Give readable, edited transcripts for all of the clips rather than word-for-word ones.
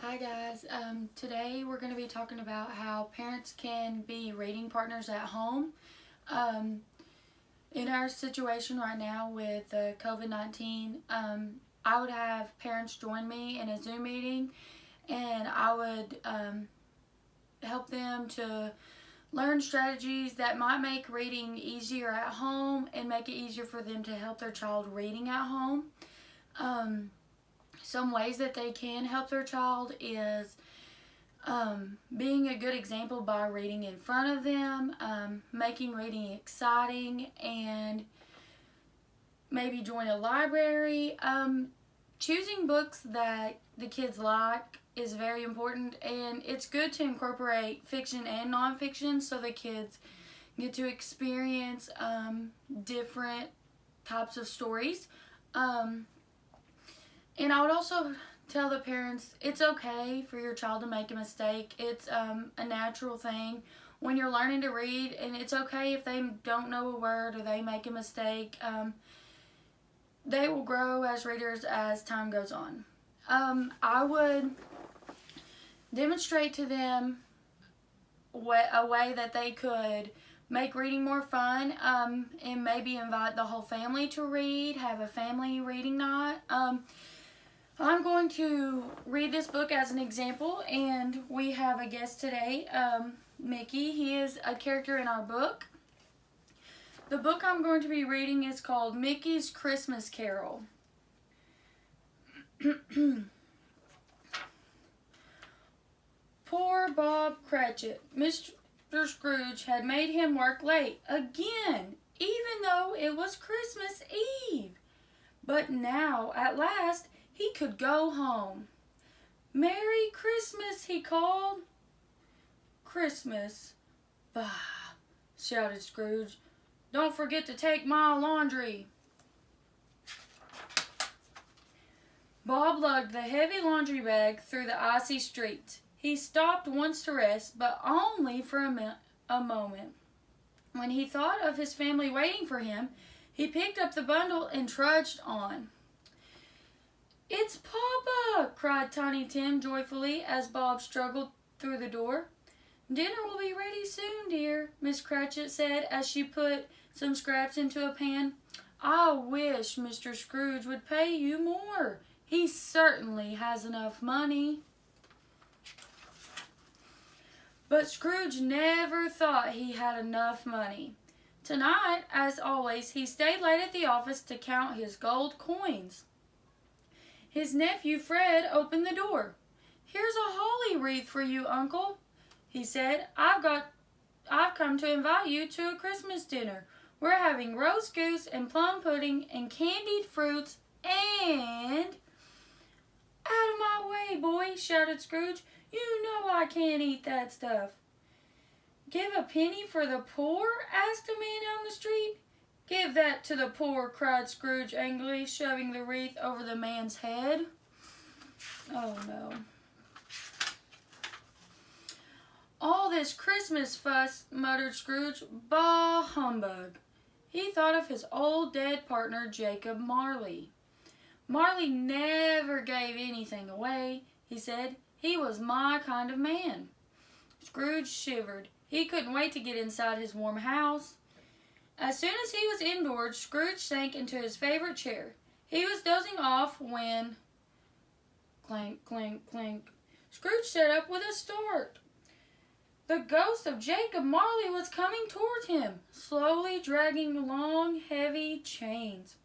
Hi guys, today we're going to be talking about how parents can be reading partners at home. Um, in our situation right now with COVID-19, I would have parents join me in a Zoom meeting and I would help them to learn strategies that might make reading easier at home and make it easier for them to help their child reading at home. Some ways that they can help their child is being a good example by reading in front of them, making reading exciting, and maybe join a library. Choosing books that the kids like is very important, and it's good to incorporate fiction and nonfiction so the kids get to experience different types of stories. And I would also tell the parents it's okay for your child to make a mistake. It's a natural thing when you're learning to read, and it's okay if they don't know a word or they make a mistake. They will grow as readers as time goes on. I would demonstrate to them a way that they could make reading more fun, and maybe invite the whole family to read, have a family reading night. I'm going to read this book as an example, and we have a guest today, Mickey. He is a character in our book. The book I'm going to be reading is called Mickey's Christmas Carol. Poor Bob Cratchit. Mr. Scrooge had made him work late again, even though it was Christmas Eve. But now, at last, he could go home. "Merry Christmas," he called. "Christmas? Bah!" shouted Scrooge. "Don't forget to take my laundry." Bob lugged the heavy laundry bag through the icy streets. He stopped once to rest, but only for a moment. When he thought of his family waiting for him, he picked up the bundle and trudged on. "It's Papa!" cried Tiny Tim joyfully as Bob struggled through the door. "Dinner will be ready soon, dear," Miss Cratchit said as she put some scraps into a pan. "I wish Mr. Scrooge would pay you more. He certainly has enough money." But Scrooge never thought he had enough money. Tonight, as always, he stayed late at the office to count his gold coins. His nephew Fred opened the door. "Here's a holly wreath for you, Uncle," he said. I've come to invite you to a Christmas dinner. We're having roast goose and plum pudding and candied fruits and—" "Out of my way, boy," shouted Scrooge. "You know I can't eat that stuff." "Give a penny for the poor?" asked a man down the street. "Give that to the poor," cried Scrooge angrily, shoving the wreath over the man's head. Oh no. "All this Christmas fuss," muttered Scrooge. "Bah humbug." He thought of his old dead partner, Jacob Marley. "Marley never gave anything away," he said. "He was my kind of man." Scrooge shivered. He couldn't wait to get inside his warm house. As soon as he was indoors, Scrooge sank into his favorite chair. He was dozing off when— clank, clank, clank. Scrooge sat up with a start. The ghost of Jacob Marley was coming toward him, slowly dragging long, heavy chains.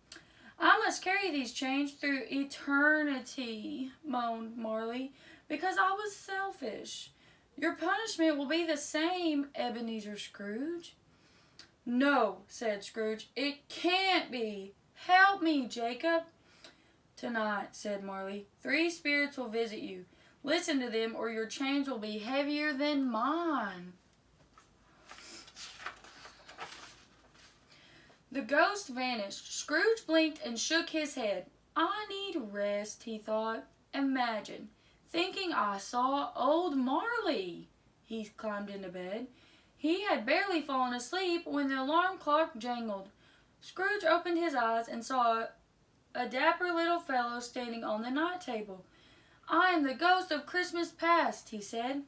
"I must carry these chains through eternity," moaned Marley, "because I was selfish. Your punishment will be the same, Ebenezer Scrooge." "No," said Scrooge. "It can't be. Help me, Jacob." "Tonight," said Marley, "3 spirits will visit you. Listen to them, or your chains will be heavier than mine." The ghost vanished. Scrooge blinked and shook his head. "I need rest," he thought. "Imagine thinking I saw old Marley." He climbed into bed. He had barely fallen asleep when the alarm clock jangled. Scrooge opened his eyes and saw a dapper little fellow standing on the night table. I am the ghost of Christmas past, he said.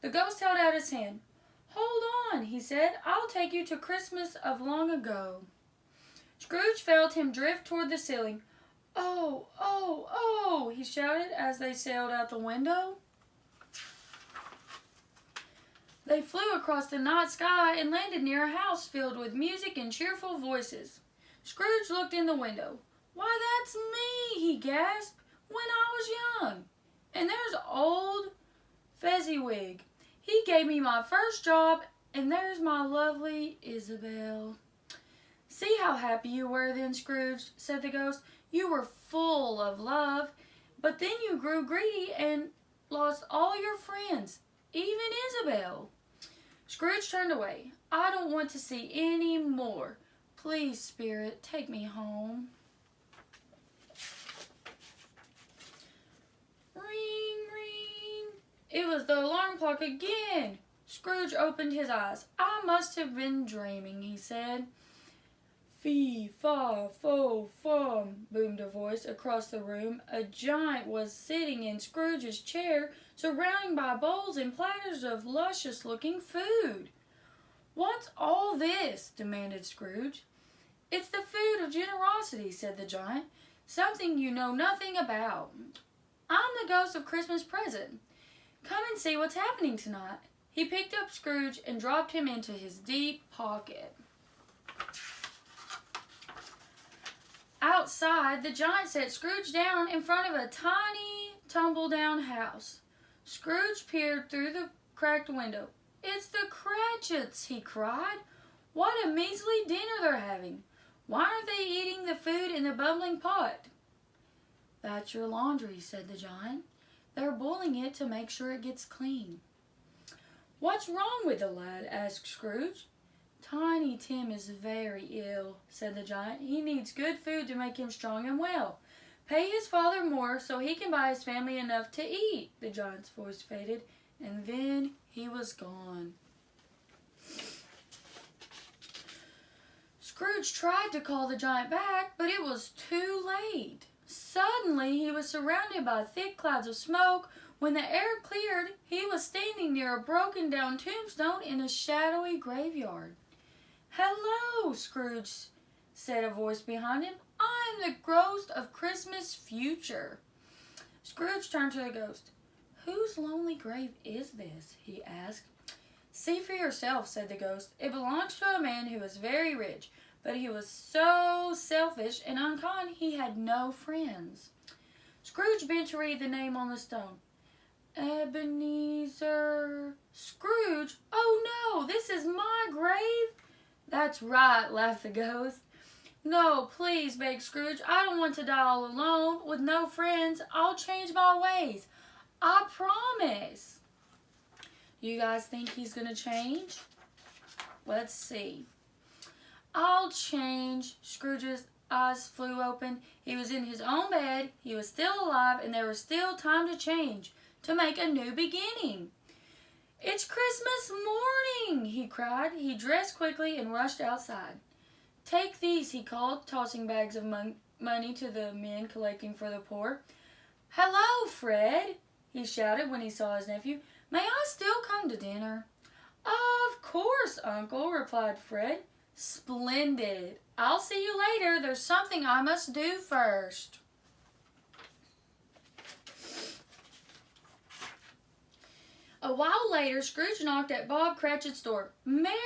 The ghost held out his hand. Hold on, he said. I'll take you to Christmas of long ago. Scrooge felt him drift toward the ceiling. Oh, oh, oh, he shouted as they sailed out the window. They flew across the night sky and landed near a house filled with music and cheerful voices. Scrooge looked in the window. Why, that's me, he gasped, when I was young. And there's old Fezziwig. He gave me my first job, and there's my lovely Isabel. See how happy you were then, Scrooge, said the ghost. You were full of love, but then you grew greedy and lost all your friends, even Isabel. Scrooge turned away. I don't want to see any more. Please, Spirit, take me home. Ring, ring. It was the alarm clock again. Scrooge opened his eyes. I must have been dreaming, he said. Fee, fa, fo, fum, boomed a voice across the room. A giant was sitting in Scrooge's chair, surrounded by bowls and platters of luscious-looking food. What's all this? Demanded Scrooge. It's the food of generosity, said the giant. Something you know nothing about. I'm the ghost of Christmas present. Come and see what's happening tonight. He picked up Scrooge and dropped him into his deep pocket. Outside, the giant set Scrooge down in front of a tiny, tumble-down house. Scrooge peered through the cracked window. It's the Cratchits, he cried. What a measly dinner they're having. Why aren't they eating the food in the bubbling pot? That's your laundry, said the giant. They're boiling it to make sure it gets clean. What's wrong with the lad? Asked Scrooge. Tiny Tim is very ill, said the giant. He needs good food to make him strong and well. Pay his father more so he can buy his family enough to eat. The giant's voice faded, and then he was gone. Scrooge tried to call the giant back, but it was too late. Suddenly, he was surrounded by thick clouds of smoke. When the air cleared, he was standing near a broken-down tombstone in a shadowy graveyard. Hello, Scrooge, said a voice behind him. I'm the ghost of Christmas future. Scrooge turned to the ghost. Whose lonely grave is this? He asked. See for yourself, said the ghost. It belongs to a man who was very rich, but he was so selfish and unkind he had no friends. Scrooge bent to read the name on the stone. Ebenezer Scrooge. Oh no, this is my grave. That's right, laughed the ghost. No, please, begged Scrooge. I don't want to die all alone, with no friends. I'll change my ways. I promise. You guys think he's going to change? Let's see. I'll change. Scrooge's eyes flew open. He was in his own bed. He was still alive, and there was still time to change, to make a new beginning. It's Christmas morning, he cried. He dressed quickly and rushed outside. Take these, he called, tossing bags of money to the men collecting for the poor. Hello, Fred, he shouted when he saw his nephew. May I still come to dinner? Of course, Uncle, replied Fred. Splendid. I'll see you later. There's something I must do first. A while later, Scrooge knocked at Bob Cratchit's door. Merry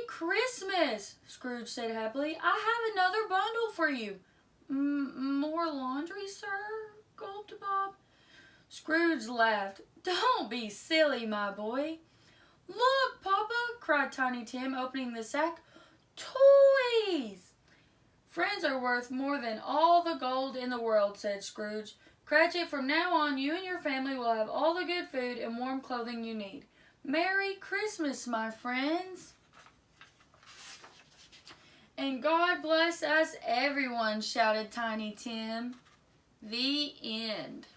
Christmas, Scrooge said happily. I have another bundle for you. More laundry, sir? Gulped Bob. Scrooge laughed. Don't be silly, my boy. Look, Papa, cried Tiny Tim, opening the sack. Toys! Friends are worth more than all the gold in the world, said Scrooge. Cratchit, from now on, you and your family will have all the good food and warm clothing you need. Merry Christmas, my friends. And God bless us, everyone, shouted Tiny Tim. The end.